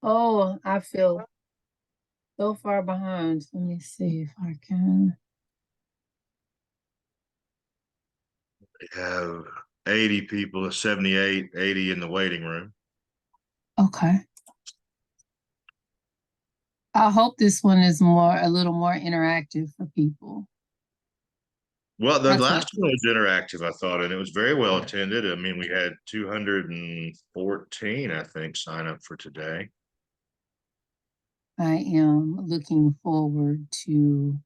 Oh, I feel so far behind. Let me see if I can. We have 80 people, 78, 80 in the waiting room. Okay. I hope this one is a little more interactive for people. Well, the I told last one was interactive, I thought, and it was very well attended. I mean, we had 214, I think, sign up for today. I am looking forward to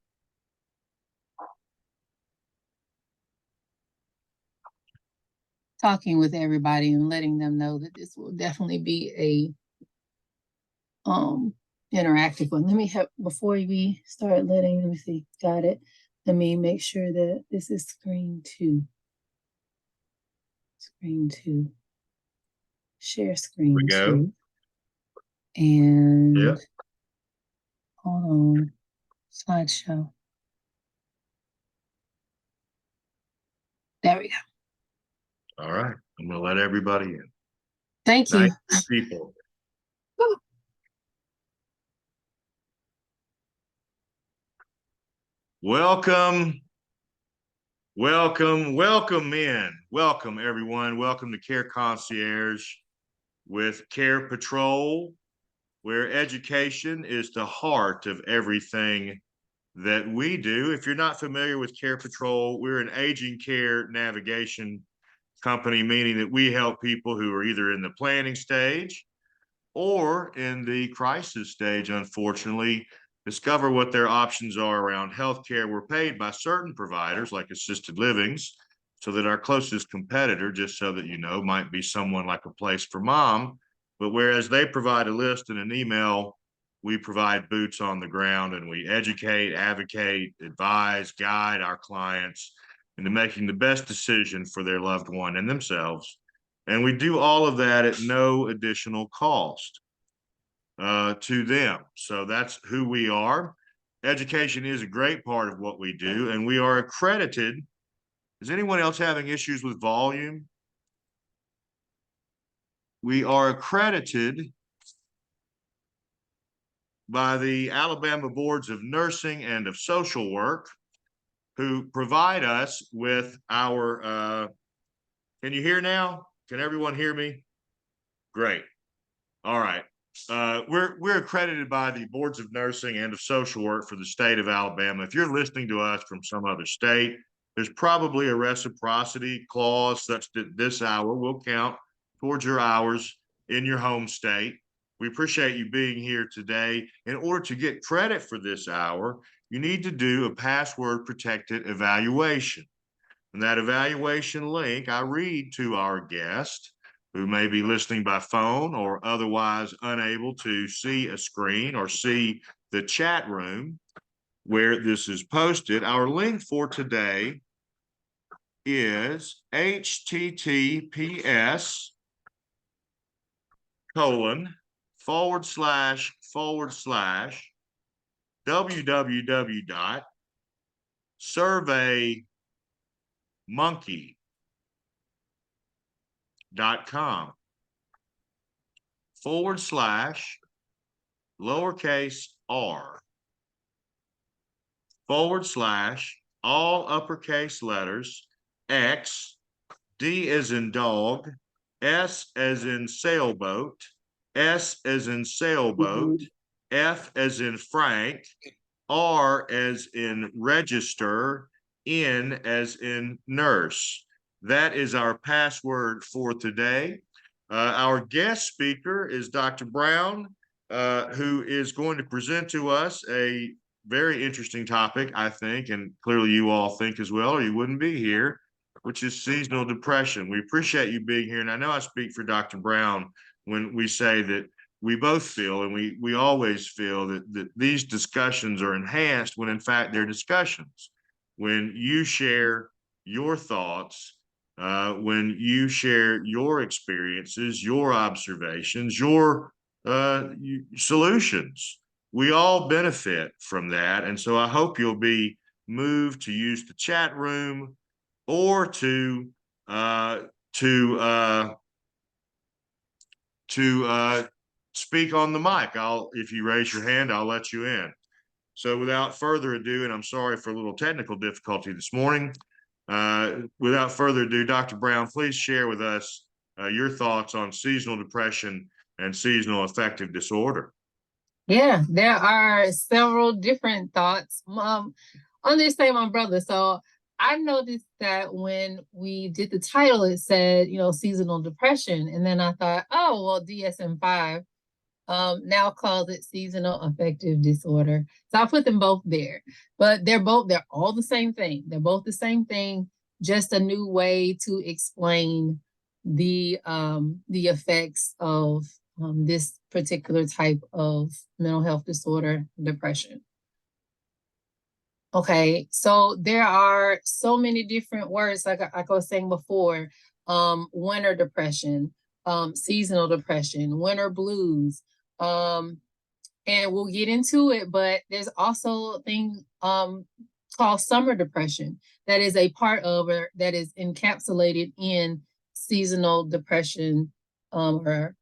talking with everybody and letting them know that this will definitely be a interactive one. Let me have before we start let me see, got it. Let me make sure that this is screen two. Screen two. Share Here we screen go. two. And Yep. hold on. Slideshow. There we go. All right. I'm going to let everybody in. Thank you. 90 people. Welcome, welcome in. Welcome, everyone. Welcome to Care Concierge with Care Patrol, where education is the heart of everything that we do. If you're not familiar with Care Patrol, we're an aging care navigation company, meaning that we help people who are either in the planning stage or in the crisis stage, unfortunately, discover what their options are around healthcare. We're paid by certain providers like assisted livings, so that our closest competitor, just so that you know, might be someone like a Place for Mom. But whereas they provide a list and an email, we provide boots on the ground, and we educate, advocate, advise, guide our clients into making the best decision for their loved one and themselves. And we do all of that at no additional cost to them. So that's who we are. Education is a great part of what we do, and we are accredited. Is anyone else having issues with volume? We are accredited by the Alabama Boards of Nursing and of Social Work, who provide us with our, can you hear now? Can everyone hear me? Great. All right. We're accredited by the Boards of Nursing and of Social Work for the state of Alabama. If you're listening to us from some other state, there's probably a reciprocity clause such that this hour will count towards your hours in your home state. We appreciate you being here today. In order to get credit for this hour, you need to do a password protected evaluation. And that evaluation link I read to our guest who may be listening by phone or otherwise unable to see a screen or see the chat room where this is posted. Our link for today is https://www.surveymonkey.com/r/ all uppercase letters X, D as in dog, S as in sailboat, S as in sailboat, F as in Frank, R as in register, N as in nurse. That is our password for today. Our guest speaker is Dr. Brown, who is going to present to us a very interesting topic, I think, and clearly you all think as well, or you wouldn't be here, which is seasonal depression. We appreciate you being here. And I know I speak for Dr. Brown when we say that we both feel, and we always feel that these discussions are enhanced when in fact they're discussions. When you share your thoughts, when you share your experiences, your observations, your solutions, we all benefit from that. And so I hope you'll be moved to use the chat room or to speak on the mic. If you raise your hand, I'll let you in. So without further ado, and I'm sorry for a little technical difficulty this morning, without further ado, Dr. Brown, please share with us your thoughts on seasonal depression and seasonal affective disorder. Yeah, there are several different thoughts on this same umbrella. So I noticed that when we did the title, it said, seasonal depression. And then I thought, oh, well, DSM-5 now calls it seasonal affective disorder. So I put them both there, but they're all the same thing. They're both the same thing, just a new way to explain the effects of this particular type of mental health disorder, depression. Okay, so there are so many different words, like I was saying before, winter depression, seasonal depression, winter blues, and we'll get into it, but there's also a thing called summer depression that is a part of, or that is encapsulated in seasonal depression, or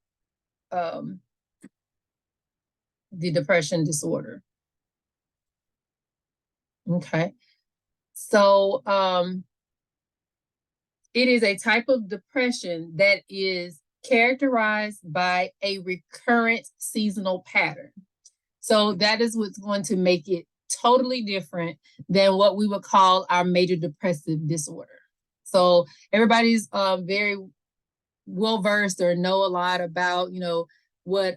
the depression disorder. Okay, so it is a type of depression that is characterized by a recurrent seasonal pattern. So that is what's going to make it totally different than what we would call our major depressive disorder. So everybody's very well versed or know a lot about, what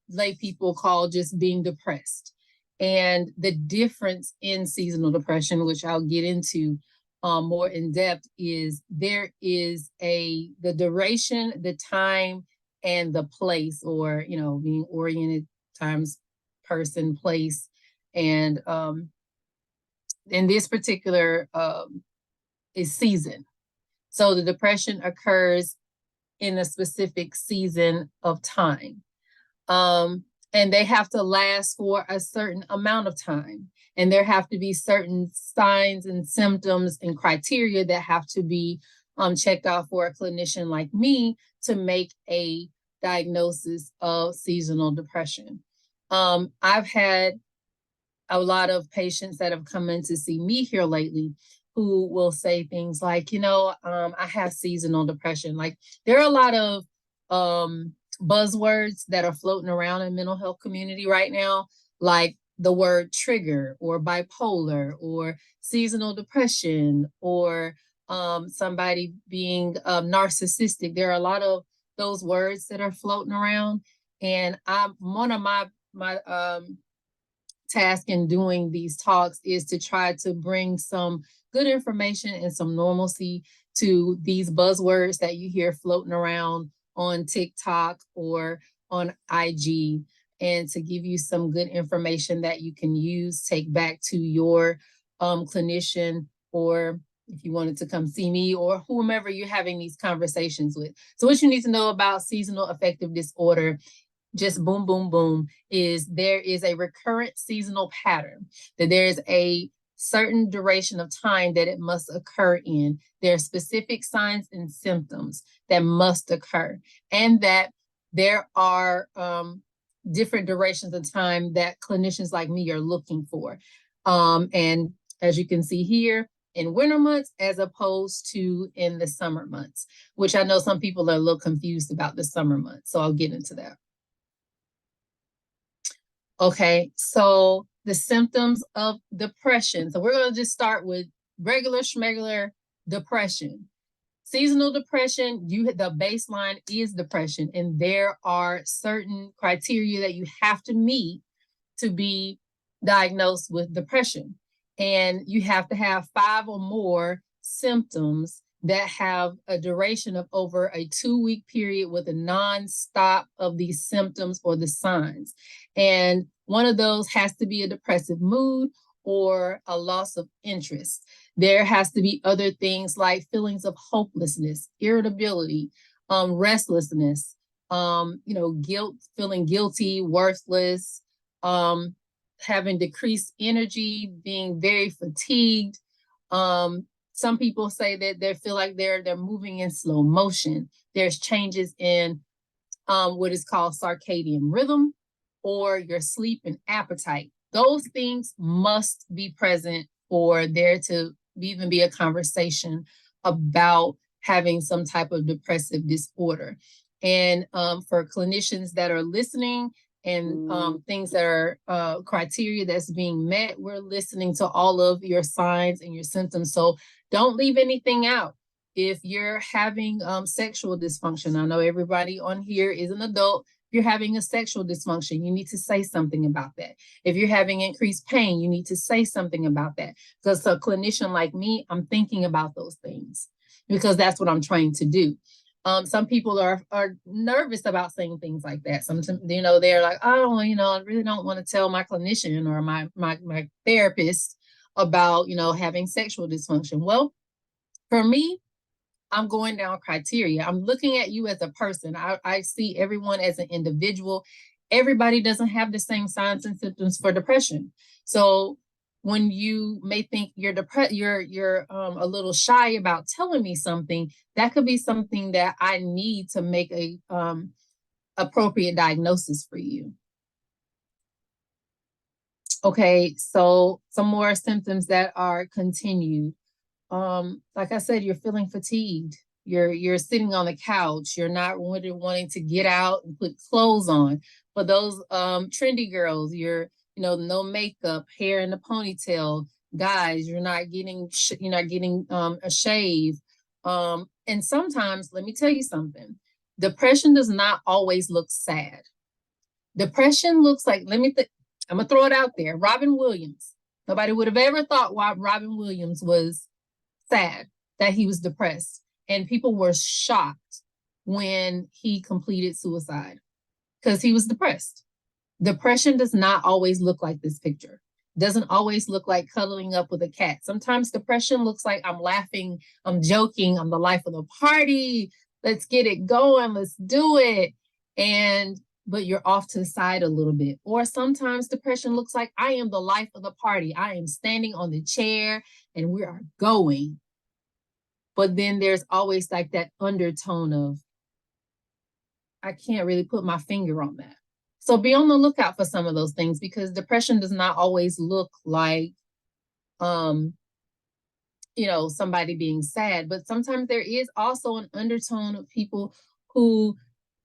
lay people call just being depressed. And the difference in seasonal depression, which I'll get into more in depth, is there is the duration, the time, and the place, or, being oriented times person, place. And in this particular is season. So the depression occurs in a specific season of time. And they have to last for a certain amount of time. And there have to be certain signs and symptoms and criteria that have to be checked out for a clinician like me to make a diagnosis of seasonal depression. I've had a lot of patients that have come in to see me here lately who will say things like, I have seasonal depression. Like, there are a lot of buzzwords that are floating around in mental health community right now, like the word trigger or bipolar or seasonal depression or somebody being narcissistic. There are a lot of those words that are floating around. And one of my task in doing these talks is to try to bring some good information and some normalcy to these buzzwords that you hear floating around on TikTok or on IG, and to give you some good information that you can use, take back to your clinician, or if you wanted to come see me, or whomever you're having these conversations with. So what you need to know about seasonal affective disorder, just boom, boom, boom, is there is a recurrent seasonal pattern, that there's a certain duration of time that it must occur in. There are specific signs and symptoms that must occur, and that there are different durations of time that clinicians like me are looking for. And as you can see here, in winter months as opposed to in the summer months, which I know some people are a little confused about the summer months. So I'll get into that. Okay, so the symptoms of depression. So we're going to just start with regular schmegular depression. Seasonal depression, the baseline is depression, and there are certain criteria that you have to meet to be diagnosed with depression. And you have to have 5 or more symptoms that have a duration of over a 2-week period with a non-stop of these symptoms or the signs. And one of those has to be a depressive mood or a loss of interest. There has to be other things like feelings of hopelessness, irritability, restlessness, guilt, feeling guilty, worthless, having decreased energy, being very fatigued. Some people say that they feel like they're moving in slow motion. There's changes in what is called circadian rhythm, or your sleep and appetite. Those things must be present for there to even be a conversation about having some type of depressive disorder. And for clinicians that are listening and things that are criteria that's being met, we're listening to all of your signs and your symptoms. So don't leave anything out. If you're having sexual dysfunction, I know everybody on here is an adult. If you're having a sexual dysfunction, you need to say something about that. If you're having increased pain, you need to say something about that. Because a clinician like me, I'm thinking about those things because that's what I'm trying to do. Some people are nervous about saying things like that. Sometimes, they're like, oh, I really don't want to tell my clinician or my therapist about, having sexual dysfunction. Well, for me, I'm going down criteria. I'm looking at you as a person. I see everyone as an individual. Everybody doesn't have the same signs and symptoms for depression. So when you may think you're depressed, you're a little shy about telling me something, that could be something that I need to make a appropriate diagnosis for you. Okay, so some more symptoms that are continued. Like I said, you're feeling fatigued. You're sitting on the couch. You're not really wanting to get out and put clothes on. For those trendy girls, you're no makeup, hair in a ponytail. Guys, you're not getting a shave. And sometimes, let me tell you something. Depression does not always look sad. Depression looks like, I'm gonna throw it out there. Robin Williams. Nobody would have ever thought why Robin Williams was sad, that he was depressed. And people were shocked when he completed suicide because he was depressed. Depression does not always look like this picture. Doesn't always look like cuddling up with a cat. Sometimes depression looks like I'm laughing, I'm joking, I'm the life of the party. Let's get it going, let's do it. But you're off to the side a little bit. Or sometimes depression looks like I am the life of the party. I am standing on the chair and we are going. But then there's always like that undertone of, I can't really put my finger on that. So be on the lookout for some of those things because depression does not always look like, somebody being sad. But sometimes there is also an undertone of people who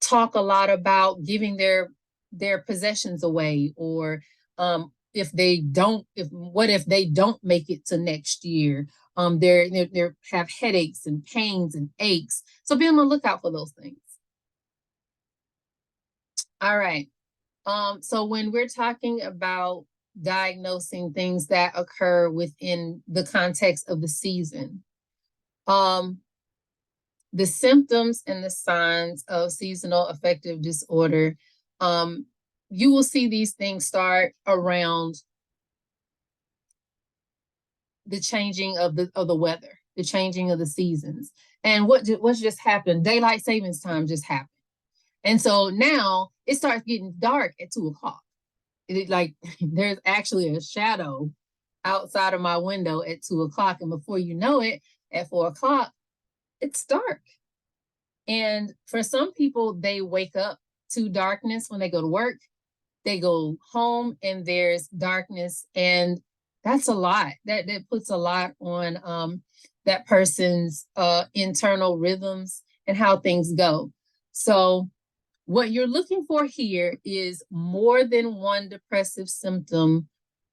talk a lot about giving their possessions away, or if they don't make it to next year, they have headaches and pains and aches. So be on the lookout for those things. All right. So when we're talking about diagnosing things that occur within the context of the season, the symptoms and the signs of seasonal affective disorder, you will see these things start around the changing of the weather, the changing of the seasons. And what's just happened? Daylight savings time just happened. And so now it starts getting dark at 2:00. There's actually a shadow outside of my window at 2:00. And before you know it, at 4:00, it's dark. And for some people, they wake up to darkness when they go to work. They go home and there's darkness. And that's a lot. That puts a lot on that person's internal rhythms and how things go. So what you're looking for here is more than one depressive symptom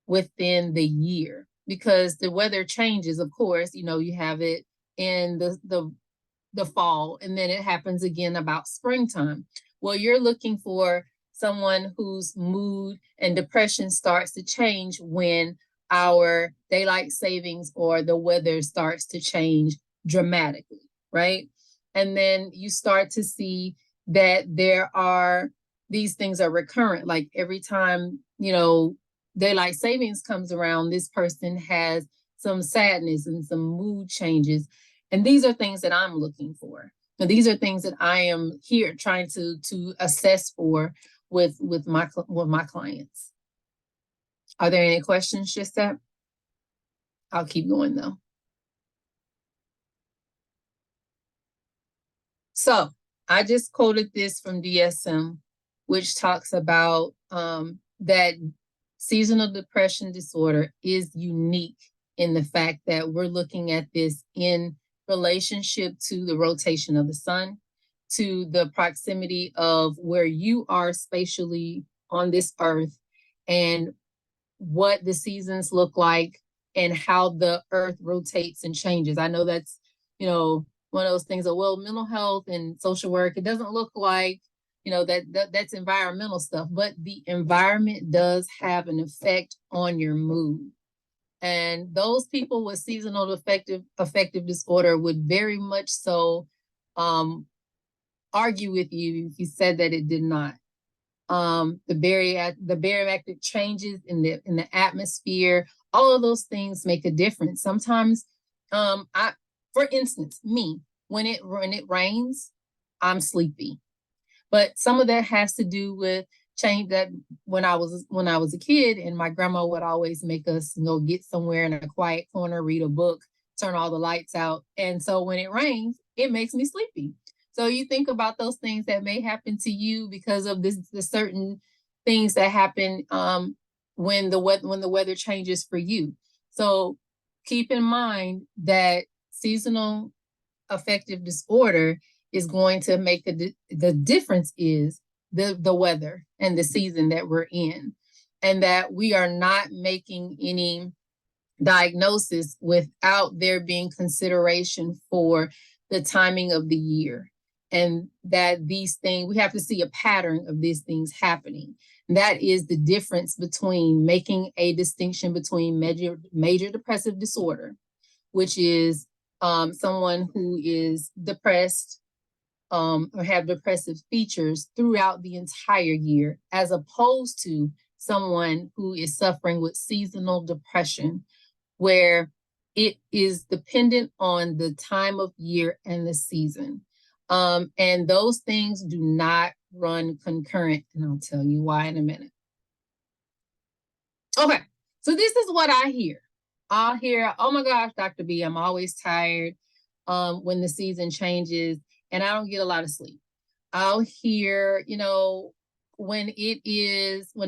within the year, because the weather changes, of course. You have it in the fall, and then it happens again about springtime. Well, you're looking for someone whose mood and depression starts to change when our daylight savings or the weather starts to change dramatically, right? And then you start to see that these things are recurrent. Like every time, daylight savings comes around, this person has some sadness and some mood changes. And these are things that I'm looking for. And these are things that I am here trying to assess for with my clients. Are there any questions, Gisette? I'll keep going though. So I just quoted this from DSM, which talks about that seasonal depression disorder is unique in the fact that we're looking at this in relationship to the rotation of the sun, to the proximity of where you are spatially on this earth, and what the seasons look like and how the earth rotates and changes. I know that's, one of those things of, well, mental health and social work, it doesn't look like, that's environmental stuff, but the environment does have an effect on your mood. And those people with seasonal affective disorder would very much so argue with you if you said that it did not. The barometric changes in the atmosphere, all of those things make a difference. Sometimes, for instance, me, when it rains, I'm sleepy. But some of that has to do with change that when I was a kid, and my grandma would always make us get somewhere in a quiet corner, read a book, turn all the lights out. And so when it rains, it makes me sleepy. So you think about those things that may happen to you because of the certain things that happen when the weather changes for you. So keep in mind that seasonal affective disorder is going to make the difference is the weather and the season that we're in, and that we are not making any diagnosis without there being consideration for the timing of the year, and that these things, we have to see a pattern of these things happening. And that is the difference between making a distinction between major depressive disorder, which is someone who is depressed or have depressive features throughout the entire year, as opposed to someone who is suffering with seasonal depression, where it is dependent on the time of year and the season. And those things do not run concurrent, and I'll tell you why in a minute. Okay, so this is what I hear. I'll hear, oh my gosh, Dr. B, I'm always tired when the season changes and I don't get a lot of sleep. I'll hear, when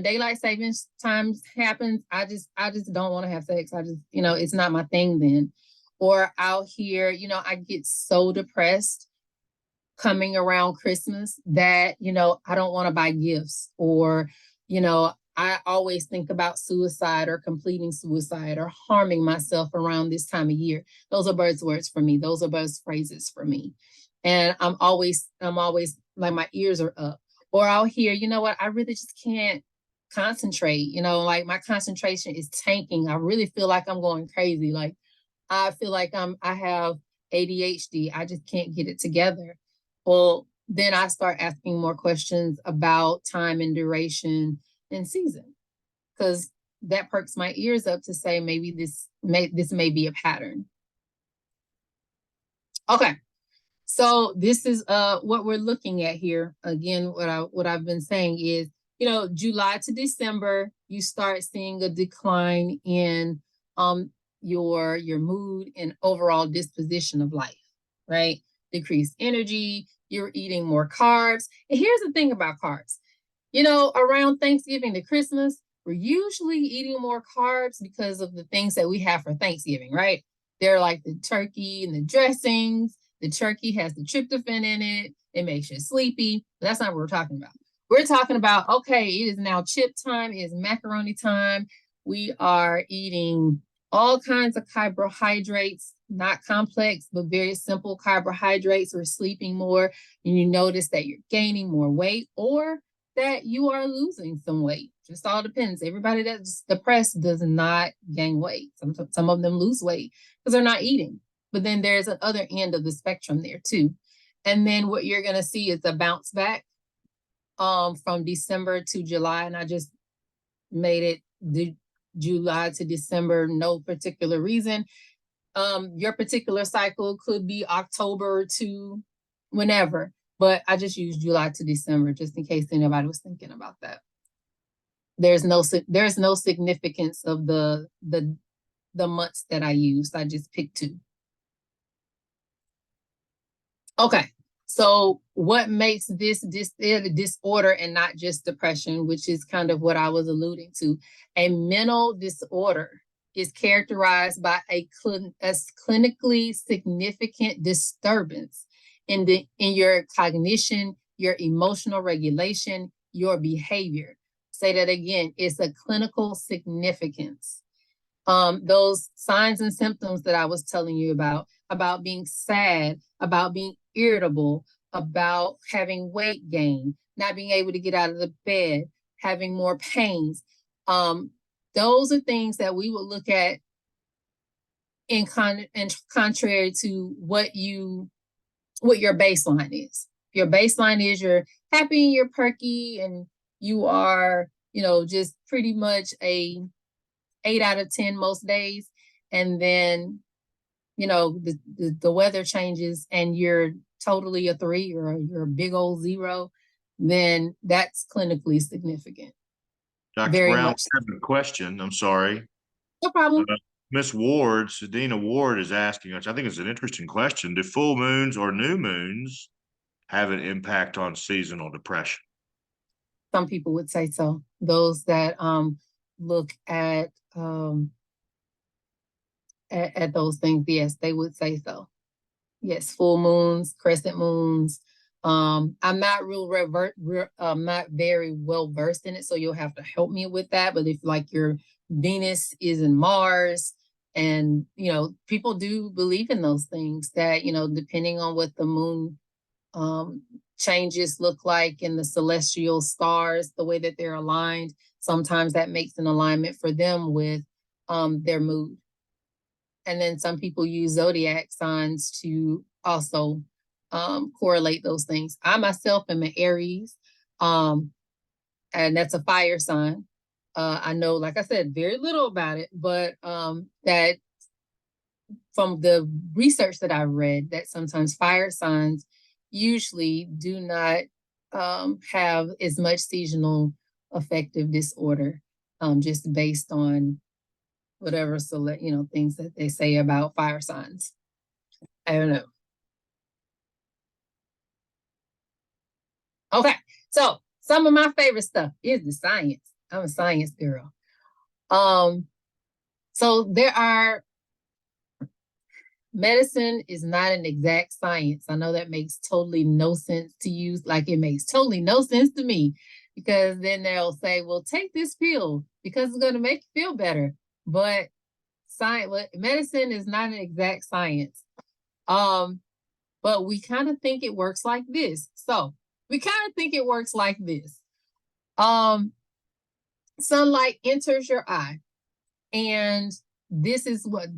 daylight savings times happens, I just don't want to have sex. I just, it's not my thing then. Or I'll hear, I get so depressed coming around Christmas that, I don't want to buy gifts, or, I always think about suicide or completing suicide or harming myself around this time of year. Those are buzzwords for me. Those are buzz phrases for me. And I'm always like, my ears are up. Or I'll hear, I really just can't concentrate. Like, my concentration is tanking. I really feel like I'm going crazy. Like, I feel like I have ADHD. I just can't get it together. Well, then I start asking more questions about time and duration and season, because that perks my ears up to say maybe this may be a pattern. Okay, so this is what we're looking at here. Again, what I've been saying is, July to December, you start seeing a decline in your mood and overall disposition of life, right? Decreased energy, you're eating more carbs. And here's the thing about carbs. Around Thanksgiving to Christmas, we're usually eating more carbs because of the things that we have for Thanksgiving, right? They're like the turkey and the dressings. The turkey has the tryptophan in it. It makes you sleepy. But that's not what we're talking about. We're talking about, okay, it is now chip time. It is macaroni time. We are eating all kinds of carbohydrates, not complex, but very simple carbohydrates. We're sleeping more, and you notice that you're gaining more weight, or that you are losing some weight. Just all depends. Everybody that's depressed does not gain weight. Some of them lose weight because they're not eating. But then there's an other end of the spectrum there too. And then what you're going to see is a bounce back from December to July. And I just made it July to December, no particular reason. Your particular cycle could be October to whenever, but I just used July to December just in case anybody was thinking about that. There's no significance of the months that I used. I just picked two. Okay, So what makes this disorder and not just depression, which is kind of what I was alluding to, a mental disorder is characterized by a clinically significant disturbance in your cognition, your emotional regulation, your behavior. Say that again, it's a clinical significance. Those signs and symptoms that I was telling you about being sad, about being irritable, about having weight gain, not being able to get out of the bed, having more pains. Those are things that we will look at in contrary to what your baseline is. Your baseline is you're happy, you're perky, and you are, just pretty much a 8 out of 10 most days. And then, the weather changes and you're totally a 3 or you're a big old 0, then that's clinically significant. Dr. Very Brown, much. I have a question. I'm sorry. No problem. Miss Ward, Sedina Ward is asking us, I think it's an interesting question. Do full moons or new moons have an impact on seasonal depression? Some people would say so. Those that look at those things, yes, they would say so. Yes, full moons, crescent moons. I'm not I'm not very well versed in it, so you'll have to help me with that. But if like your Venus is in Mars, and people do believe in those things that depending on what the moon changes look like in the celestial stars, the way that they're aligned, sometimes that makes an alignment for them with their mood. And then some people use zodiac signs to also correlate those things. I myself am an Aries, and that's a fire sign. I know, like I said, very little about it, but that from the research that I've read, that sometimes fire signs usually do not have as much seasonal affective disorder, just based on whatever things that they say about fire signs. I don't know. Okay, so some of my favorite stuff is the science. I'm a science girl. So medicine is not an exact science. I know that makes totally no sense to you. Like it makes totally no sense to me, because then they'll say, well, take this pill because it's going to make you feel better. But medicine is not an exact science. But we kind of think it works like this. So we kind of think it works like this. Sunlight enters your eye, and this is what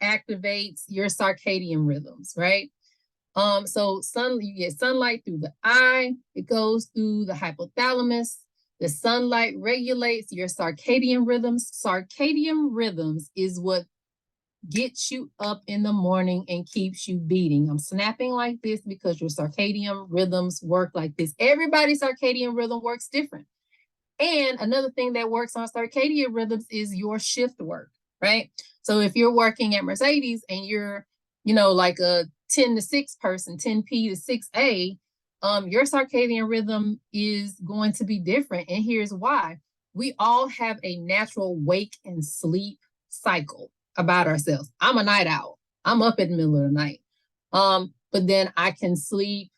activates your circadian rhythms, right? So you get sunlight through the eye, it goes through the hypothalamus. The sunlight regulates your circadian rhythms. Circadian rhythms is what gets you up in the morning and keeps you beating. I'm snapping like this because your circadian rhythms work like this. Everybody's circadian rhythm works different. And another thing that works on circadian rhythms is your shift work, right? So if you're working at Mercedes and you're, like a 10 to 6 person, 10P to 6A, your circadian rhythm is going to be different. And here's why. We all have a natural wake and sleep cycle about ourselves. I'm a night owl. I'm up in the middle of the night. But then I can sleep,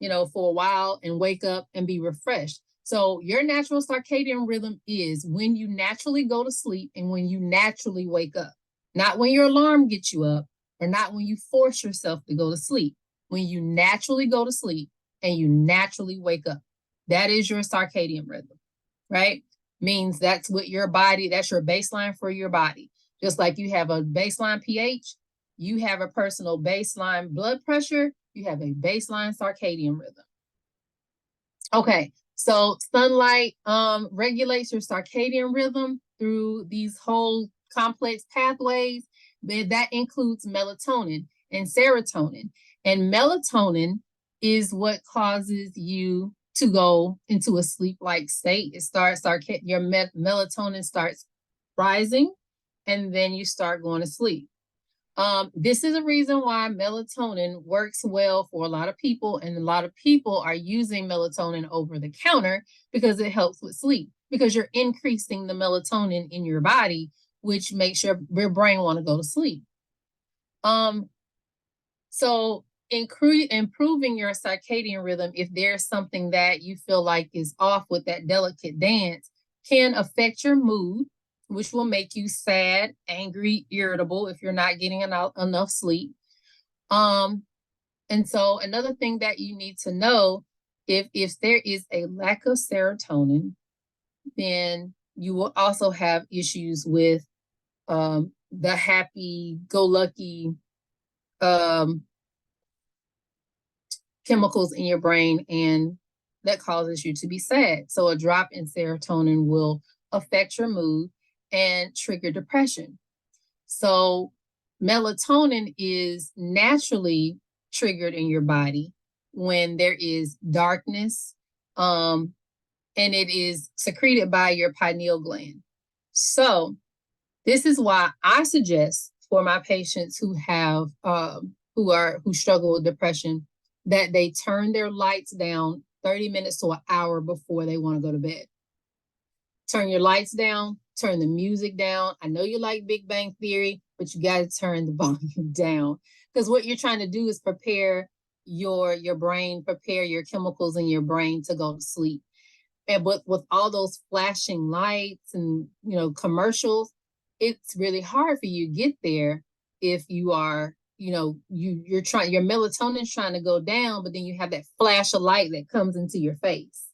for a while and wake up and be refreshed. So your natural circadian rhythm is when you naturally go to sleep and when you naturally wake up. Not when your alarm gets you up, or not when you force yourself to go to sleep. When you naturally go to sleep and you naturally wake up. That is your circadian rhythm, right? Means that's what your body, that's your baseline for your body. Just like you have a baseline pH, you have a personal baseline blood pressure, you have a baseline circadian rhythm. Okay, so sunlight regulates your circadian rhythm through these whole complex pathways. That includes melatonin and serotonin. And melatonin is what causes you to go into a sleep-like state. Your melatonin starts rising, and then you start going to sleep. This is a reason why melatonin works well for a lot of people, and a lot of people are using melatonin over the counter because it helps with sleep, because you're increasing the melatonin in your body, which makes your brain want to go to sleep. So improving your circadian rhythm, if there's something that you feel like is off with that delicate dance, can affect your mood, which will make you sad, angry, irritable if you're not getting enough sleep. And so another thing that you need to know, if there is a lack of serotonin, then you will also have issues with the happy-go-lucky chemicals in your brain, and that causes you to be sad. So a drop in serotonin will affect your mood and trigger depression. So melatonin is naturally triggered in your body when there is darkness, and it is secreted by your pineal gland. So this is why I suggest for my patients who have who struggle with depression, that they turn their lights down 30 minutes to an hour before they want to go to bed. Turn your lights down, turn the music down. I know you like Big Bang Theory, but you got to turn the volume down, because what you're trying to do is prepare your brain, prepare your chemicals in your brain to go to sleep. And with all those flashing lights and, you know, commercials, it's really hard for you to get there if you are, you know, your melatonin's trying to go down, but then you have that flash of light that comes into your face.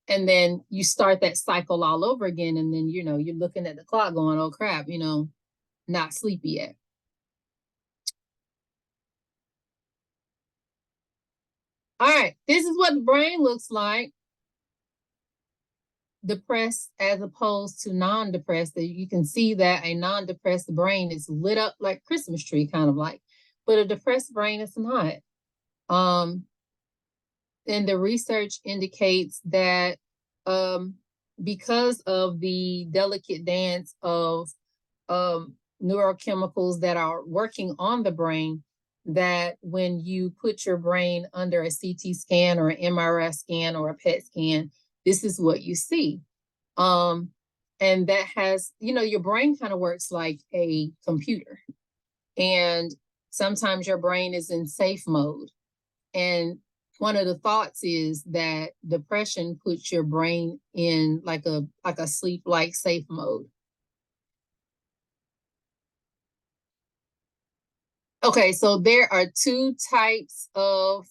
And then you start that cycle all over again. And then, you know, you're looking at the clock going, oh crap, you know, not sleepy yet. All right, this is what the brain looks like, depressed as opposed to non-depressed. You can see that a non-depressed brain is lit up like Christmas tree, kind of like, but a depressed brain is not. And the research indicates that because of the delicate dance of neurochemicals that are working on the brain, that when you put your brain under a CT scan or an MRI scan or a PET scan, this is what you see. And that has, you know, your brain kind of works like a computer. And sometimes your brain is in safe mode. And one of the thoughts is that depression puts your brain in like a sleep-like safe mode. Okay, so there are two types of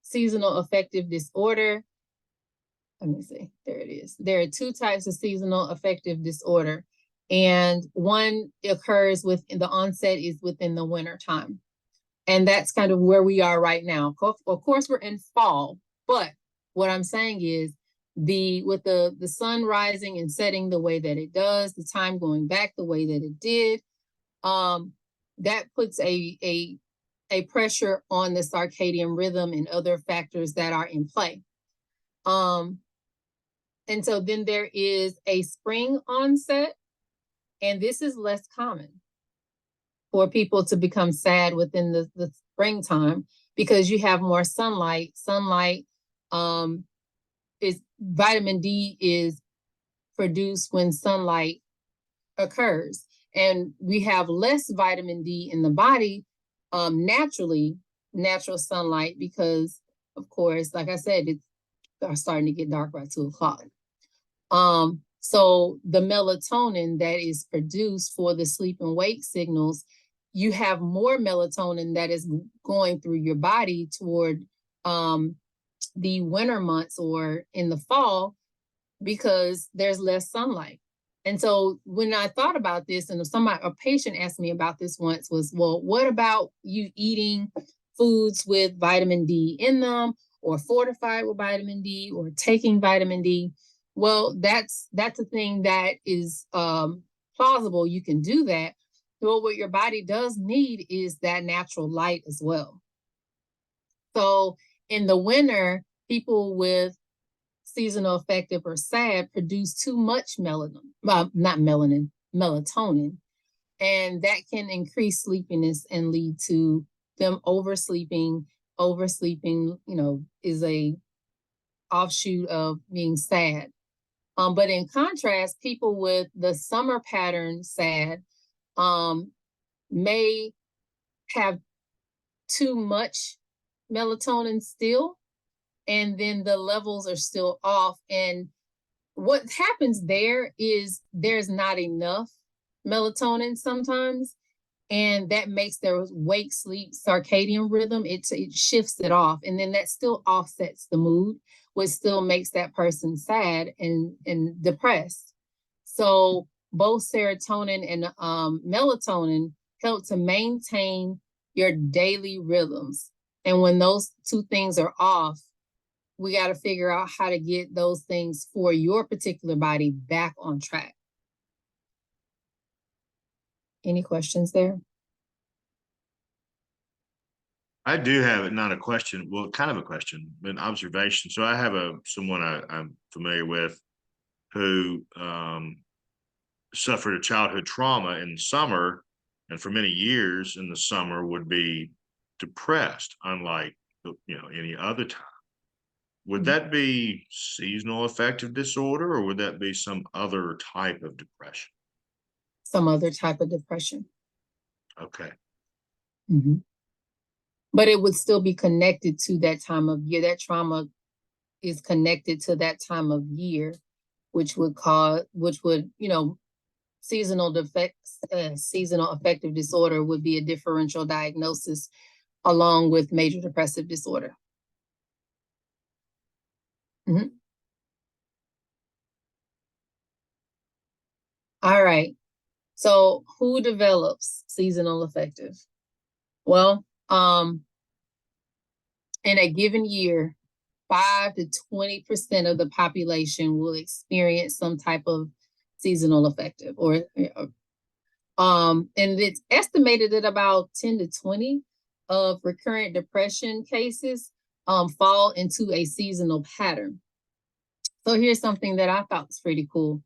seasonal affective disorder. Let me see, there it is. There are two types of seasonal affective disorder, and one occurs the onset is within the winter time. And that's kind of where we are right now. Of course, we're in fall, but what I'm saying is with the sun rising and setting the way that it does, the time going back the way that it did, that puts a pressure on the circadian rhythm and other factors that are in play. And so then there is a spring onset, and this is less common for people to become sad within the springtime, because you have more sunlight. Sunlight is vitamin D is produced when sunlight occurs, and we have less vitamin D in the body natural sunlight, because of course, like I said, it's starting to get dark by 2 o'clock. So the melatonin that is produced for the sleep and wake signals, you have more melatonin that is going through your body toward the winter months or in the fall, because there's less sunlight. And so when I thought about this, and a patient asked me about this once, was, well, what about you eating foods with vitamin D in them, or fortified with vitamin D, or taking vitamin D? Well, that's a thing that is plausible. You can do that. But what your body does need is that natural light as well. So in the winter, people with seasonal affective or SAD produce too much melatonin. And that can increase sleepiness and lead to them oversleeping. Oversleeping, is a offshoot of being sad. But in contrast, people with the summer pattern SAD may have too much melatonin still, and then the levels are still off. And what happens there is there's not enough melatonin sometimes, and that makes their wake sleep circadian rhythm, it shifts it off, and then that still offsets the mood, which still makes that person sad and depressed. So both serotonin and melatonin help to maintain your daily rhythms. And when those two things are off, we got to figure out how to get those things for your particular body back on track. Any questions there? I do have not a question, well, kind of a question, an observation. So I have someone I'm familiar with who suffered a childhood trauma in the summer, and for many years in the summer would be depressed, unlike any other time. Would that be seasonal affective disorder, or would that be some other type of depression? Some other type of depression. Okay. Mm-hmm. But it would still be connected to that time of year. That trauma is connected to that time of year, which would, seasonal affective disorder would be a differential diagnosis along with major depressive disorder. Mm-hmm. All right. So who develops seasonal affective? Well, in a given year, 5 to 20% of the population will experience some type of seasonal affective, and it's estimated that about 10 to 20 of recurrent depression cases fall into a seasonal pattern. So here's something that I thought was pretty cool.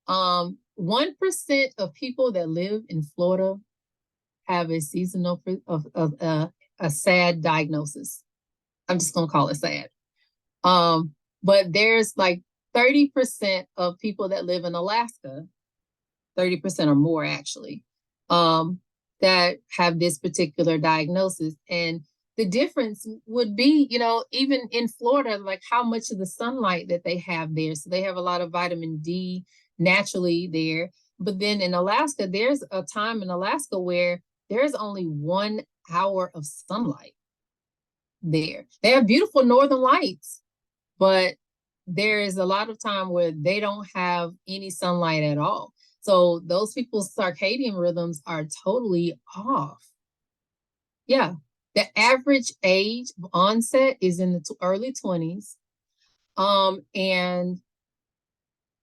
1% of people that live in Florida have a seasonal a SAD diagnosis. I'm just gonna call it SAD. But there's like 30% of people that live in Alaska, 30% or more actually, that have this particular diagnosis. And the difference would be, even in Florida, like how much of the sunlight that they have there. So they have a lot of vitamin D naturally there. But then in Alaska, there's a time in Alaska where there's only 1 hour of sunlight there. They have beautiful northern lights, but there is a lot of time where they don't have any sunlight at all. So those people's circadian rhythms are totally off. Yeah. The average age of onset is in the early 20s. And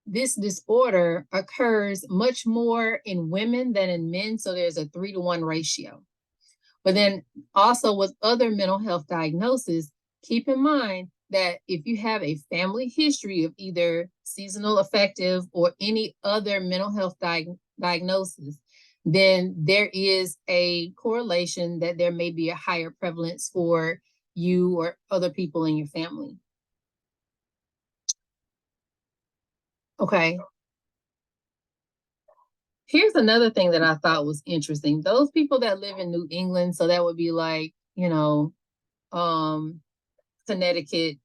this disorder occurs much more in women than in men. So there's a 3-to-1 ratio. But then also with other mental health diagnoses, keep in mind that if you have a family history of either seasonal affective or any other mental health diagnosis, then there is a correlation that there may be a higher prevalence for you or other people in your family. Okay. Here's another thing that I thought was interesting. Those people that live in New England, so that would be like, Connecticut,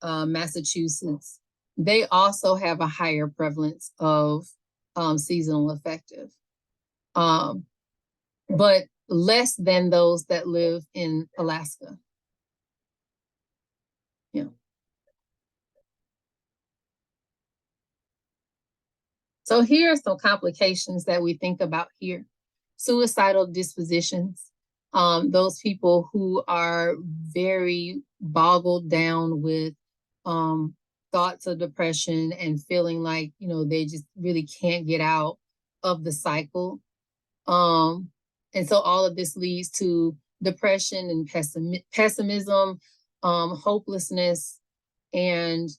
Massachusetts, they also have a higher prevalence of seasonal affective, but less than those that live in Alaska. Yeah. So here are some complications that we think about here. Suicidal dispositions, those people who are very boggled down with thoughts of depression and feeling like, they just really can't get out of the cycle. And so all of this leads to depression and pessimism, hopelessness, and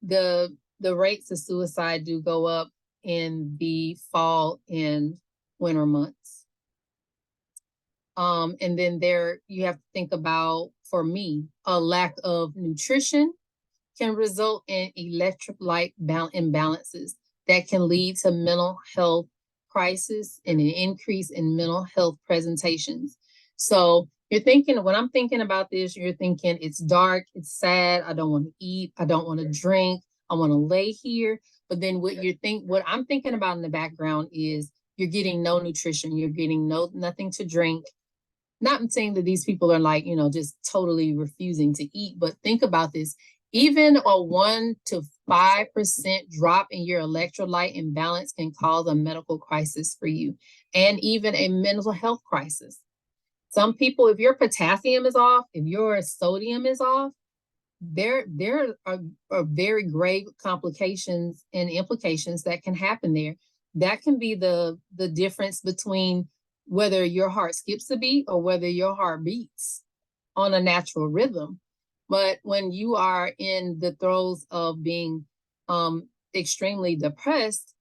the rates of suicide do go up in the fall and winter months. And then you have to think about, for me, a lack of nutrition can result in electrolyte imbalances that can lead to mental health crisis and an increase in mental health presentations. So you're thinking, when I'm thinking about this, you're thinking it's dark, it's sad, I don't want to eat, I don't want to drink, I want to lay here. But then what I'm thinking about in the background is you're getting no nutrition, you're getting nothing to drink. Not saying that these people are like, just totally refusing to eat, but think about this. Even a 1 to 5% drop in your electrolyte imbalance can cause a medical crisis for you, and even a mental health crisis. Some people, if your potassium is off, if your sodium is off, there are very grave complications and implications that can happen there. That can be the difference between whether your heart skips a beat or whether your heart beats on a natural rhythm. But when you are in the throes of being extremely depressed,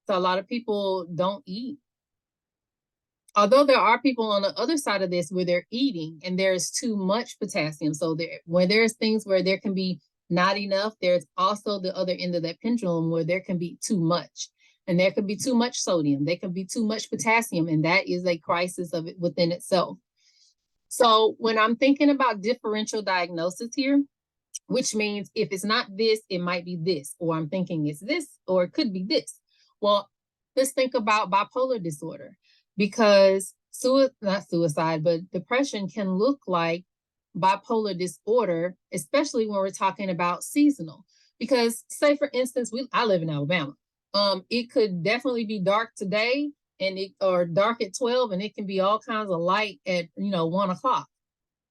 so a lot of people don't eat. Although there are people on the other side of this where they're eating and there's too much potassium. So when there's things where there can be not enough, there's also the other end of that pendulum where there can be too much. And there could be too much sodium, there could be too much potassium, and that is a crisis of it within itself. So when I'm thinking about differential diagnosis here, which means if it's not this, it might be this, or I'm thinking it's this, or it could be this. Well, let's think about bipolar disorder, because not suicide, but depression can look like bipolar disorder, especially when we're talking about seasonal. Because say, for instance, I live in Alabama. It could definitely be dark today or dark at 12, and it can be all kinds of light at 1 o'clock.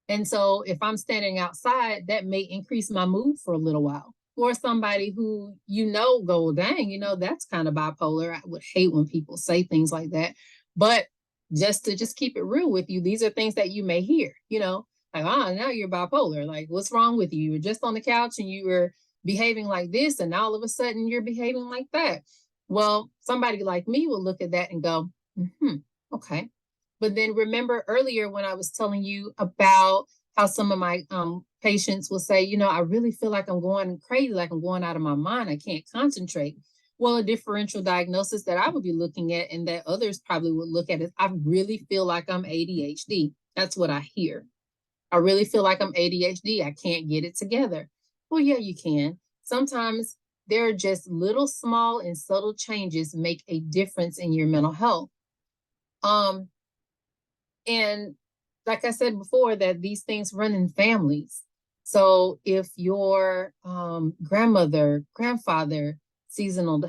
And so if I'm standing outside, that may increase my mood for a little while. Or somebody who go, dang, that's kind of bipolar. I would hate when people say things like that. But just to keep it real with you, these are things that you may hear, like, now you're bipolar. Like, what's wrong with you? You were just on the couch and you were behaving like this, and now all of a sudden you're behaving like that. Well, somebody like me will look at that and go, okay. But then remember earlier when I was telling you about how some of my patients will say, I really feel like I'm going crazy, like I'm going out of my mind. I can't concentrate. Well, a differential diagnosis that I would be looking at, and that others probably would look at, is I really feel like I'm ADHD. That's what I hear. I really feel like I'm ADHD. I can't get it together. Well, yeah, you can. Sometimes there are just little, small, and subtle changes make a difference in your mental health. And like I said before, that these things run in families. So if your grandmother, grandfather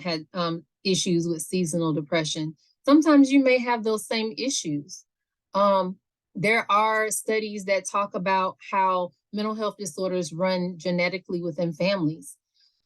had issues with seasonal depression, sometimes you may have those same issues. There are studies that talk about how mental health disorders run genetically within families.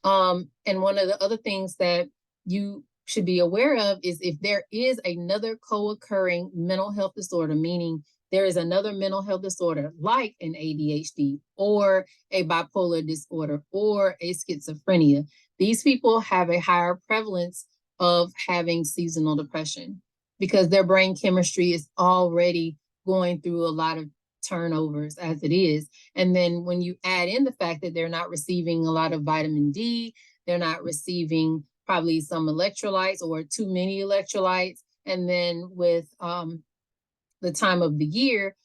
And one of the other things that you should be aware of is if there is another co-occurring mental health disorder, meaning there is another mental health disorder like an ADHD or a bipolar disorder or a schizophrenia, these people have a higher prevalence of having seasonal depression because their brain chemistry is already going through a lot of turnovers as it is. And then when you add in the fact that they're not receiving a lot of vitamin D, they're not receiving probably some electrolytes or too many electrolytes. And then with the time of the year,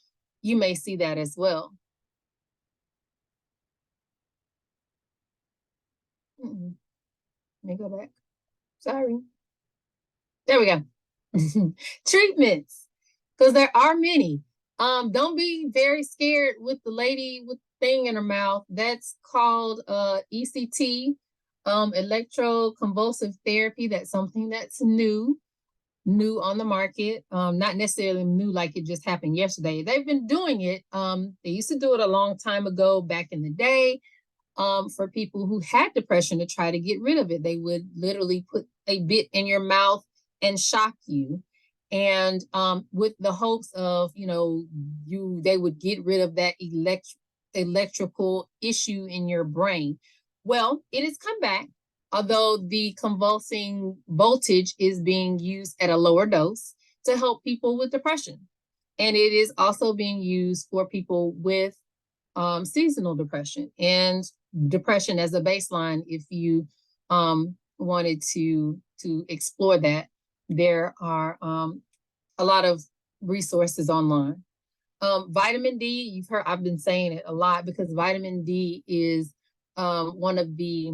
you may see that as well. Let me go back. Sorry. There we go. Treatments, because there are many. Don't be very scared with the lady with the thing in her mouth. That's called ECT, electroconvulsive therapy. That's something that's new on the market. Not necessarily new like it just happened yesterday. They've been doing it. They used to do it a long time ago back in the day. For people who had depression to try to get rid of it. They would literally put a bit in your mouth and shock you. And with the hopes of, they would get rid of that electrical issue in your brain. Well, it has come back. although the convulsing voltage is being used at a lower dose to help people with depression. And it is also being used for people with seasonal depression and depression as a baseline. If you wanted to explore that, there are a lot of resources online. Vitamin D, you've heard, I've been saying it a lot because vitamin D is one of the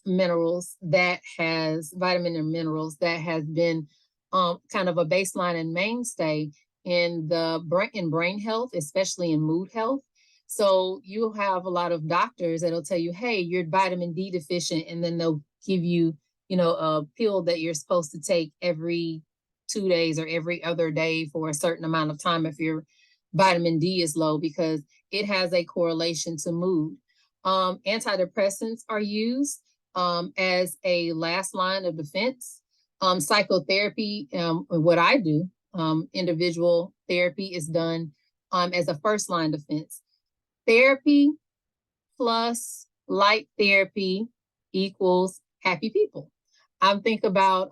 minerals that has vitamin and minerals that has been kind of a baseline and mainstay in brain health, especially in mood health. So you'll have a lot of doctors that'll tell you, hey, you're vitamin D deficient, and then they'll give you, a pill that you're supposed to take every 2 days or every other day for a certain amount of time if your vitamin D is low, because it has a correlation to mood. Antidepressants are used as a last line of defense. Psychotherapy, what I do, individual therapy is done as a first line defense. Therapy plus light therapy equals happy people. I think about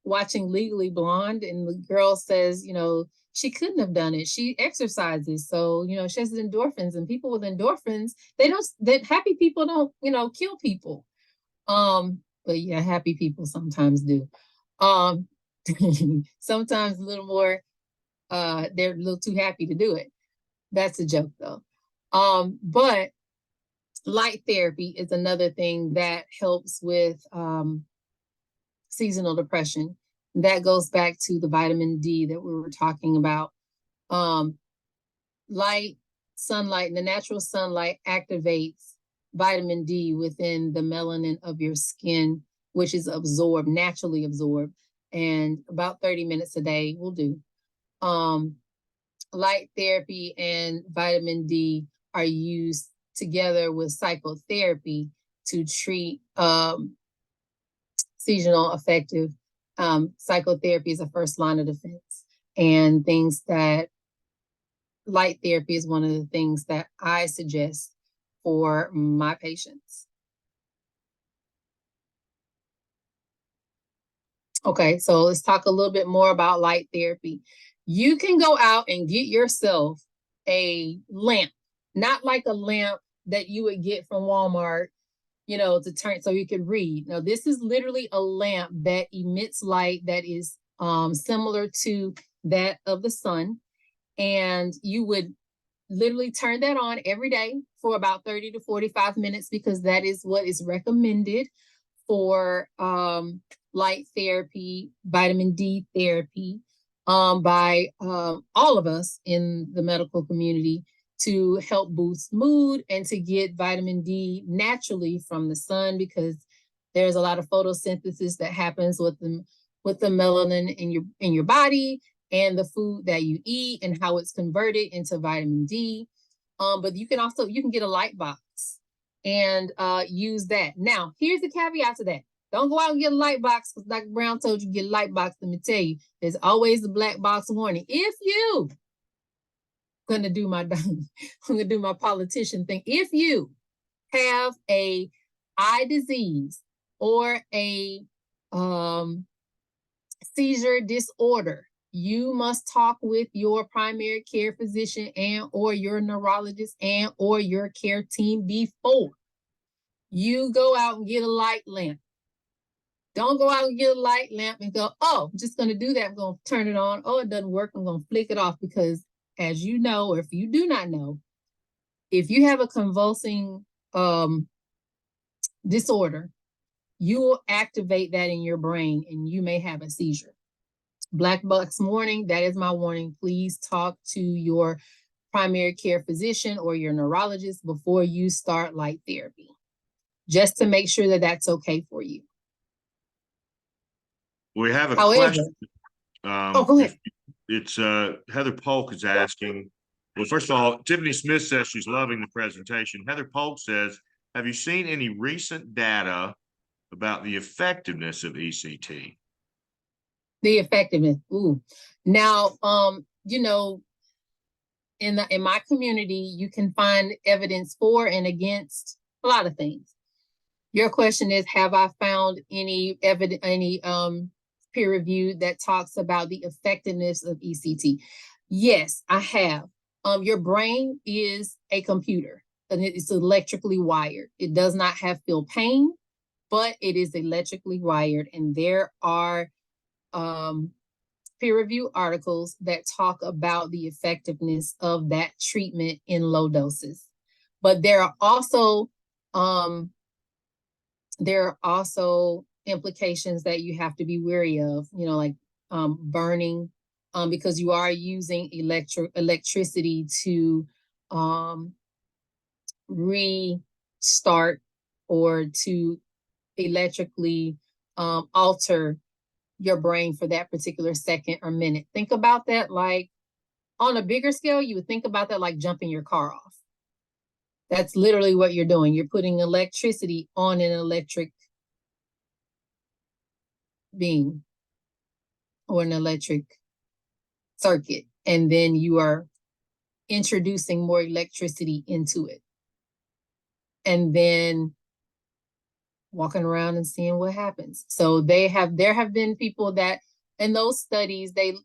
watching Legally Blonde, and the girl says, she couldn't have done it. She exercises, so she has endorphins, and people with endorphins, that happy people don't, kill people. But yeah, happy people sometimes do. Sometimes a little more, they're a little too happy to do it. That's a joke though. But light therapy is another thing that helps with seasonal depression. That goes back to the vitamin D that we were talking about. Sunlight, and the natural sunlight activates vitamin D within the melanin of your skin, which is naturally absorbed, and about 30 minutes a day will do. Light therapy and vitamin D are used together with psychotherapy to treat seasonal affective. Psychotherapy is a first line of defense, and light therapy is one of the things that I suggest for my patients. Okay, so let's talk a little bit more about light therapy. You can go out and get yourself a lamp, not like a lamp that you would get from Walmart, to turn so you can read. Now, this is literally a lamp that emits light that is similar to that of the sun. And you would literally turn that on every day for about 30 to 45 minutes, because that is what is recommended for light therapy, vitamin D therapy, by all of us in the medical community, to help boost mood and to get vitamin D naturally from the sun, because there's a lot of photosynthesis that happens with the melanin in your body and the food that you eat and how it's converted into vitamin D. But you can get a light box and use that. Now, here's the caveat to that. Don't go out and get a light box, because Dr. Brown told you to get a light box. Let me tell you, there's always a black box warning. If you I'm gonna do my politician thing. If you have a eye disease or a seizure disorder, you must talk with your primary care physician and or your neurologist and or your care team before you go out and get a light lamp. Don't go out and get a light lamp and go, oh, I'm just going to do that. I'm going to turn it on. Oh, it doesn't work. I'm going to flick it off, because as you know, or if you do not know, if you have a convulsing disorder, you will activate that in your brain and you may have a seizure. Black box warning, that is my warning. Please talk to your primary care physician or your neurologist before you start light therapy, just to make sure that that's okay for you. We have a question. Go ahead. It's Heather Polk is asking. Well, first of all, Tiffany Smith says she's loving the presentation. Heather Polk says, have you seen any recent data about the effectiveness of ECT? The effectiveness. Ooh. Now, in my community, you can find evidence for and against a lot of things. Your question is, have I found any evidence, any peer review that talks about the effectiveness of ECT? Yes, I have. Your brain is a computer and it's electrically wired. It does not feel pain, but it is electrically wired. And there are peer review articles that talk about the effectiveness of that treatment in low doses. But there are also implications that you have to be wary of, like burning, because you are using electricity to restart or to electrically alter your brain for that particular second or minute. Think about that like on a bigger scale, you would think about that like jumping your car off. That's literally what you're doing. You're putting electricity on an electric beam or an electric circuit, and then you are introducing more electricity into it. And then walking around and seeing what happens. So there have been people that in those studies, they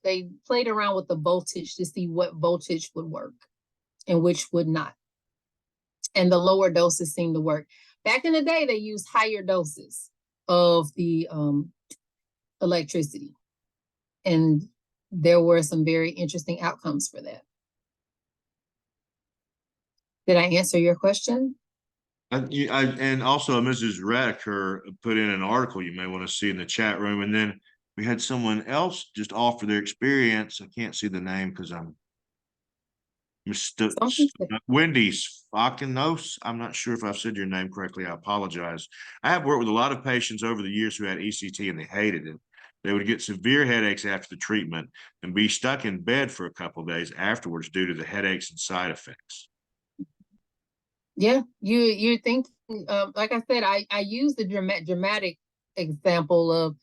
played around with the voltage to see what voltage would work and which would not. And the lower doses seem to work. Back in the day, they used higher doses of the electricity. And there were some very interesting outcomes for that. Did I answer your question? And also Mrs. Radiker put in an article you may want to see in the chat room. And then we had someone else just offer their experience. I can't see the name because I'm Wendy Fakinos. I'm not sure if I've said your name correctly. I apologize. I have worked with a lot of patients over the years who had ECT and they hated it. They would get severe headaches after the treatment and be stuck in bed for a couple of days afterwards due to the headaches and side effects. Yeah, you're thinking, like I said, I use the dramatic example of,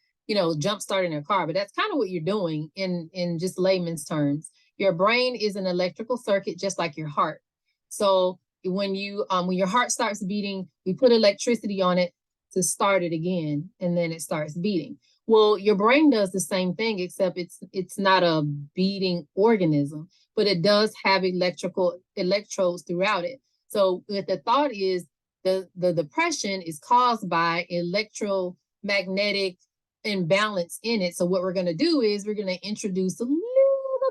jump starting a car, but that's kind of what you're doing in just layman's terms. Your brain is an electrical circuit, just like your heart. So when your heart starts beating, we put electricity on it to start it again, and then it starts beating. Well, your brain does the same thing, except it's not a beating organism, but it does have electrodes throughout it. So the thought is the depression is caused by electromagnetic imbalance in it. So what we're going to do is we're going to introduce a little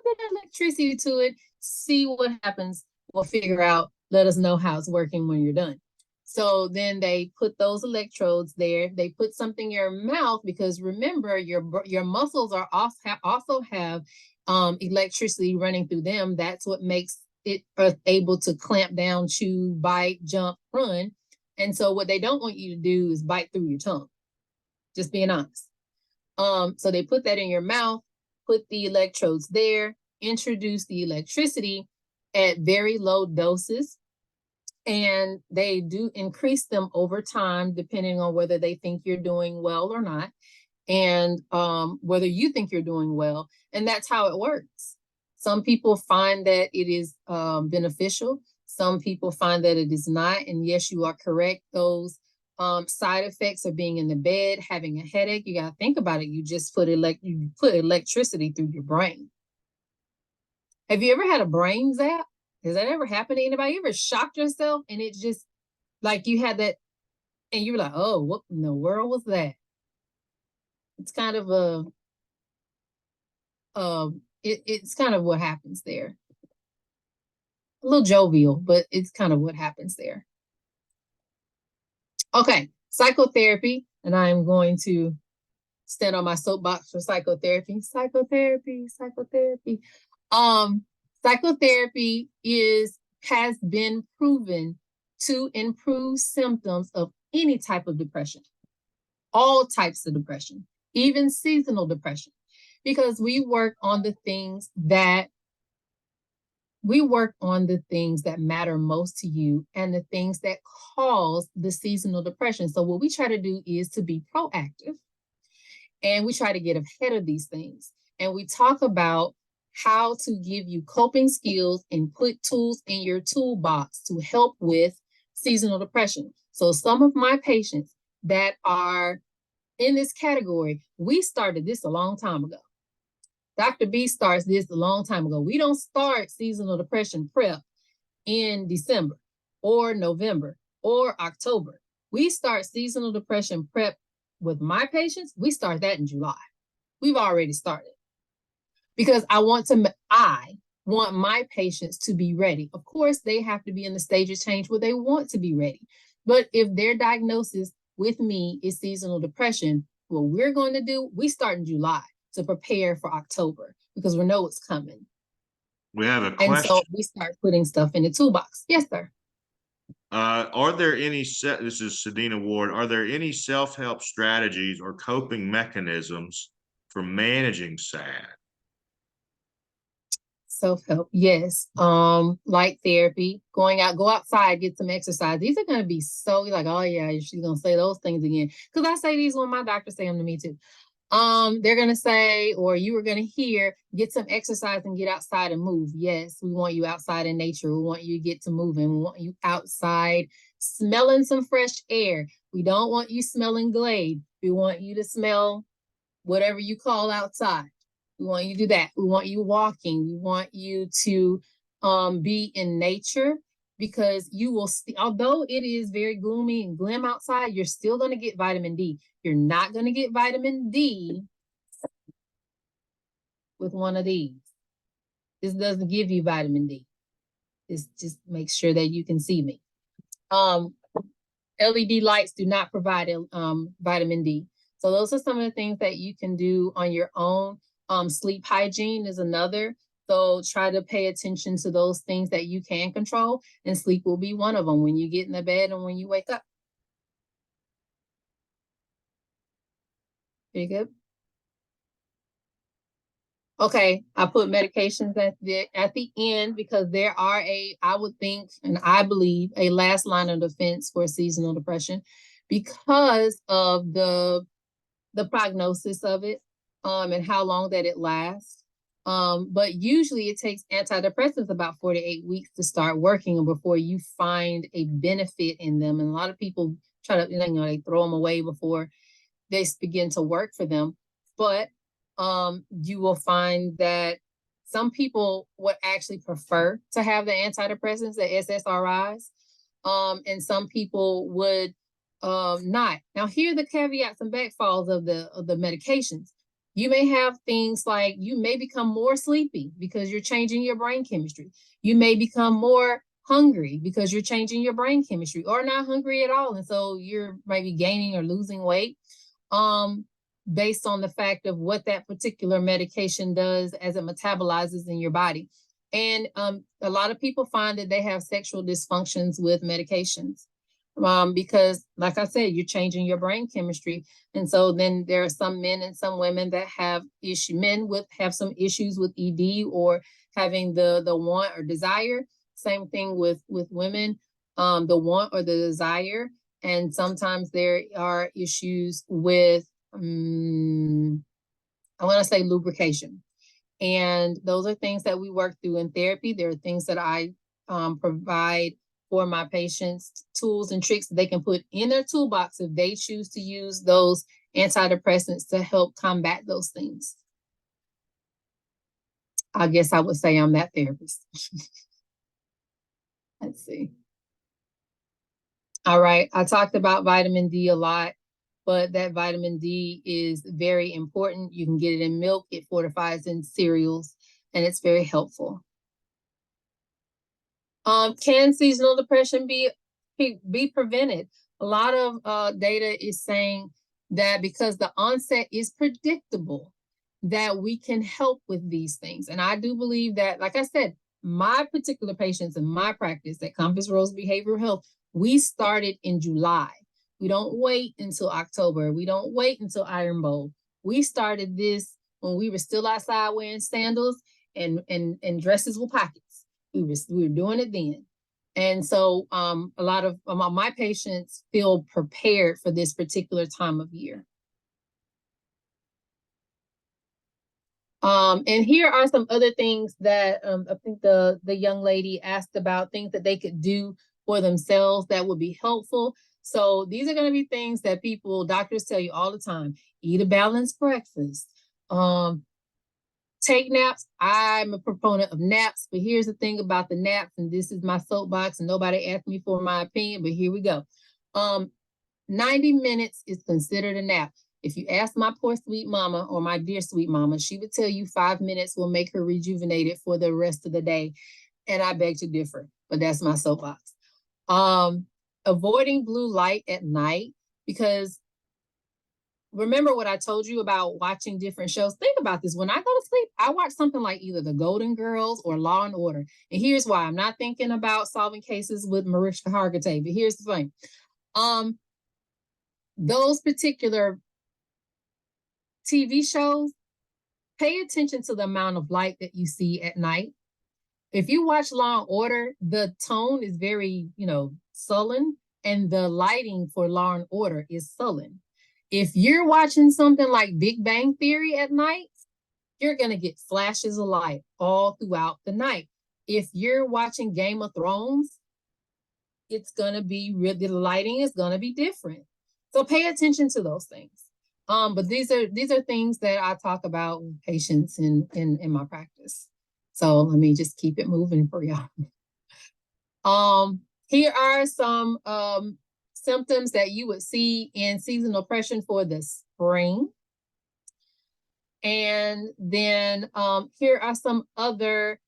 bit of electricity to it, see what happens. We'll figure out, let us know how it's working when you're done. So then they put those electrodes there. They put something in your mouth because remember, your muscles are also have electricity running through them. That's what makes it able to clamp down, chew, bite, jump, run. And so what they don't want you to do is bite through your tongue. Just being honest. So they put that in your mouth, put the electrodes there, introduce the electricity at very low doses. And they do increase them over time, depending on whether they think you're doing well or not, and whether you think you're doing well. And that's how it works. Some people find that it is beneficial. Some people find that it is not. And yes, you are correct. Those side effects of being in the bed, having a headache, you got to think about it. You just put electricity through your brain. Have you ever had a brain zap? Has that ever happened to anybody? You ever shocked yourself and it just like you had that and you were like, oh, what in the world was that? It's kind of it's kind of what happens there. A little jovial, but it's kind of what happens there. Okay, psychotherapy, and I'm going to stand on my soapbox for psychotherapy. Psychotherapy. Psychotherapy has been proven to improve symptoms of any type of depression, all types of depression, even seasonal depression, because we work on the things that matter most to you and the things that cause the seasonal depression. So what we try to do is to be proactive, and we try to get ahead of these things. And we talk about how to give you coping skills and put tools in your toolbox to help with seasonal depression. So some of my patients that are in this category, we started this a long time ago. Dr. B starts this a long time ago. We don't start seasonal depression prep in December or November or October. We start seasonal depression prep with my patients. We start that in July. We've already started because I want my patients to be ready. Of course, they have to be in the stage of change where they want to be ready. But if their diagnosis with me is seasonal depression, what we're going to do, we start in July to prepare for October because we know it's coming. We have a question. And so we start putting stuff in the toolbox. Yes, sir. Are there any this is Sedina Ward, are there any self-help strategies or coping mechanisms for managing SAD? Self-help, yes. Like therapy, go outside, get some exercise. These are going to be so like, oh yeah, she's going to say those things again. Because I say these when my doctors say them to me too. They're going to say, or you were going to hear, get some exercise and get outside and move. Yes, we want you outside in nature. We want you to get to moving. We want you outside smelling some fresh air. We don't want you smelling Glade. We want you to smell whatever you call outside. We want you to do that. We want you walking. We want you to be in nature because you will, although it is very gloomy and glim outside, you're still going to get vitamin D. You're not going to get vitamin D with one of these. This doesn't give you vitamin D. This just makes sure that you can see me. LED lights do not provide vitamin D. So those are some of the things that you can do on your own. Sleep hygiene is another. So try to pay attention to those things that you can control, and sleep will be one of them when you get in the bed and when you wake up. Pretty good. Okay, I put medications at the end because there are I would think, and I believe, a last line of defense for seasonal depression because of the prognosis of it and how long that it lasts. But usually it takes antidepressants about 4 to 8 weeks to start working before you find a benefit in them. And a lot of people try to, they throw them away before they begin to work for them. But you will find that some people would actually prefer to have the antidepressants, the SSRIs, and some people would not. Now, here are the caveats and backfalls of the medications. You may have things like you may become more sleepy because you're changing your brain chemistry. You may become more hungry because you're changing your brain chemistry, or not hungry at all. And so you're maybe gaining or losing weight based on the fact of what that particular medication does as it metabolizes in your body. And a lot of people find that they have sexual dysfunctions with medications. Because like I said, you're changing your brain chemistry. And so then there are some men and some women that have have some issues with ED or having the want or desire. Same thing with women, the want or the desire. And sometimes there are issues with, I want to say lubrication. And those are things that we work through in therapy. There are things that I provide for my patients, tools and tricks that they can put in their toolbox if they choose to use those antidepressants to help combat those things. I guess I would say I'm that therapist. Let's see. All right, I talked about vitamin D a lot, but that vitamin D is very important. You can get it in milk, it fortifies in cereals, and it's very helpful. Can seasonal depression be prevented? A lot of data is saying that because the onset is predictable, that we can help with these things. And I do believe that, like I said, my particular patients in my practice at Compass Rose Behavioral Health, we started in July. We don't wait until October. We don't wait until Iron Bowl. We started this when we were still outside wearing sandals and dresses with pockets. We were doing it then. And so a lot of my patients feel prepared for this particular time of year. And here are some other things that I think the young lady asked about, things that they could do for themselves that would be helpful. So these are going to be things that doctors tell you all the time. Eat a balanced breakfast. Take naps. I'm a proponent of naps, but here's the thing about the naps, and this is my soapbox, and nobody asked me for my opinion, but here we go. 90 minutes is considered a nap. If you ask my poor sweet mama or my dear sweet mama, she would tell you 5 minutes will make her rejuvenated for the rest of the day. And I beg to differ, but that's my soapbox. Avoiding blue light at night, because remember what I told you about watching different shows? Think about this. When I go to sleep, I watch something like either The Golden Girls or Law and Order. And here's why. I'm not thinking about solving cases with Mariska Hargitay, but here's the thing. Those particular TV shows, pay attention to the amount of light that you see at night. If you watch Law and Order, the tone is very, sullen, and the lighting for Law and Order is sullen. If you're watching something like Big Bang Theory at night, you're going to get flashes of light all throughout the night. If you're watching Game of Thrones, it's going to be, the lighting is going to be different. So pay attention to those things. But these are things that I talk about with patients in my practice. So let me just keep it moving for y'all. Here are some symptoms that you would see in seasonal depression for the spring. And then here are some other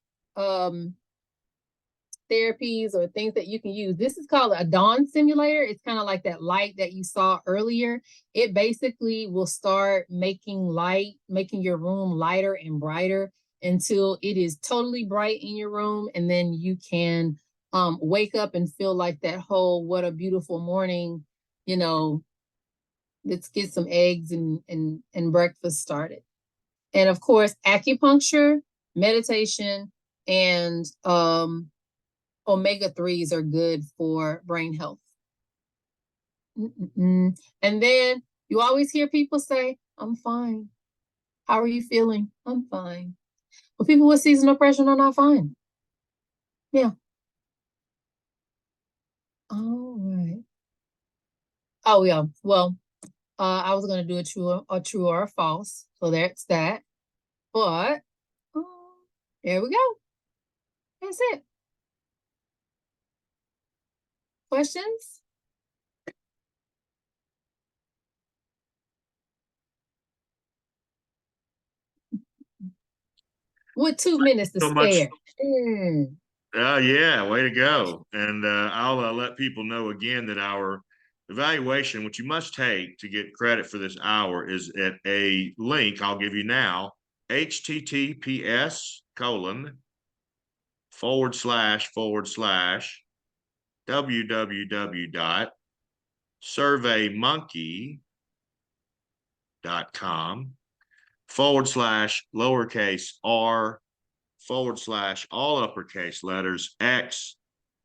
therapies or things that you can use. This is called a dawn simulator. It's kind of like that light that you saw earlier. It basically will start making your room lighter and brighter until it is totally bright in your room. And then you can wake up and feel like that whole, what a beautiful morning, let's get some eggs and breakfast started. And of course, acupuncture, meditation, and omega-3s are good for brain health. And then you always hear people say, I'm fine. How are you feeling? I'm fine. Well, people with seasonal depression are not fine. Yeah. All right. Oh, yeah. Well, I was going to do a true or a false. So that's that. But there we go. That's it. Questions? With 2 minutes to So much. spare. Yeah, way to go. And I'll let people know again that our evaluation, which you must take to get credit for this hour, is at a link I'll give you now, https://www.surveymonkey.com/lowercase r/ all uppercase letters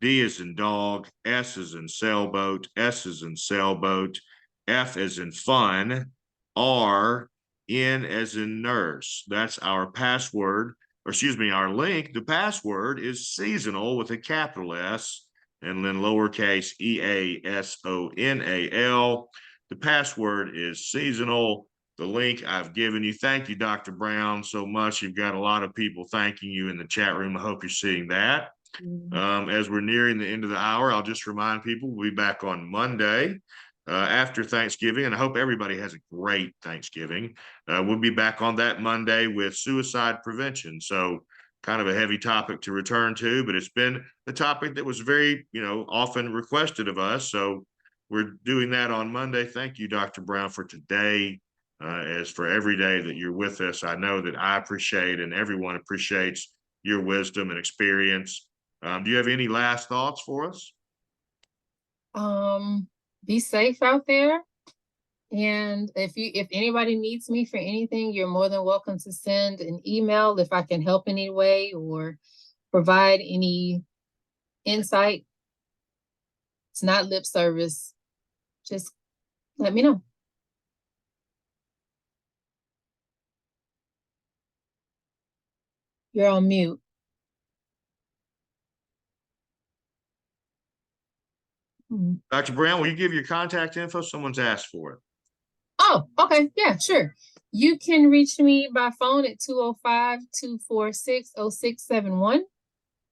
D as in dog, S as in sailboat, S as in sailboat, F as in fun, R, N as in nurse. That's our password, or excuse me, our link. The password is seasonal with a capital S and then lowercase EASONAL. The password is seasonal. The link I've given you. Thank you, Dr. Brown, so much. You've got a lot of people thanking you in the chat room. I hope you're seeing that. As we're nearing the end of the hour, I'll just remind people we'll be back on Monday after Thanksgiving, and I hope everybody has a great Thanksgiving. We'll be back on that Monday with suicide prevention. So kind of a heavy topic to return to, but it's been a topic that was very, often requested of us. So we're doing that on Monday. Thank you, Dr. Brown, for today. As for every day that you're with us, I know that I appreciate and everyone appreciates your wisdom and experience. Do you have any last thoughts for us? Be safe out there. And if anybody needs me for anything, you're more than welcome to send an email if I can help in any way or provide any insight. It's not lip service. Just let me know. You're on mute. Dr. Brown, will you give your contact info? Someone's asked for it. Oh, okay. Yeah, sure. You can reach me by phone at 205-246-0671,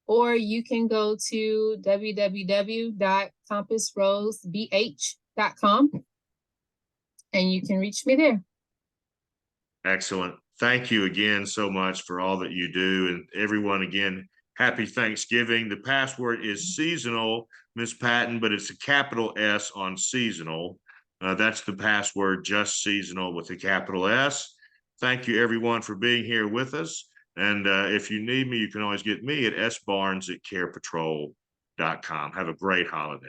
or you can go to www.compassrosebh.com and you can reach me there. Excellent. Thank you again so much for all that you do. And everyone, again, happy Thanksgiving. The password is seasonal, Miss Patton, but it's a capital S on seasonal. That's the password, just seasonal with a capital S. Thank you, everyone, for being here with us. And if you need me, you can always get me at sbarnes@carepatrol.com. Have a great holiday.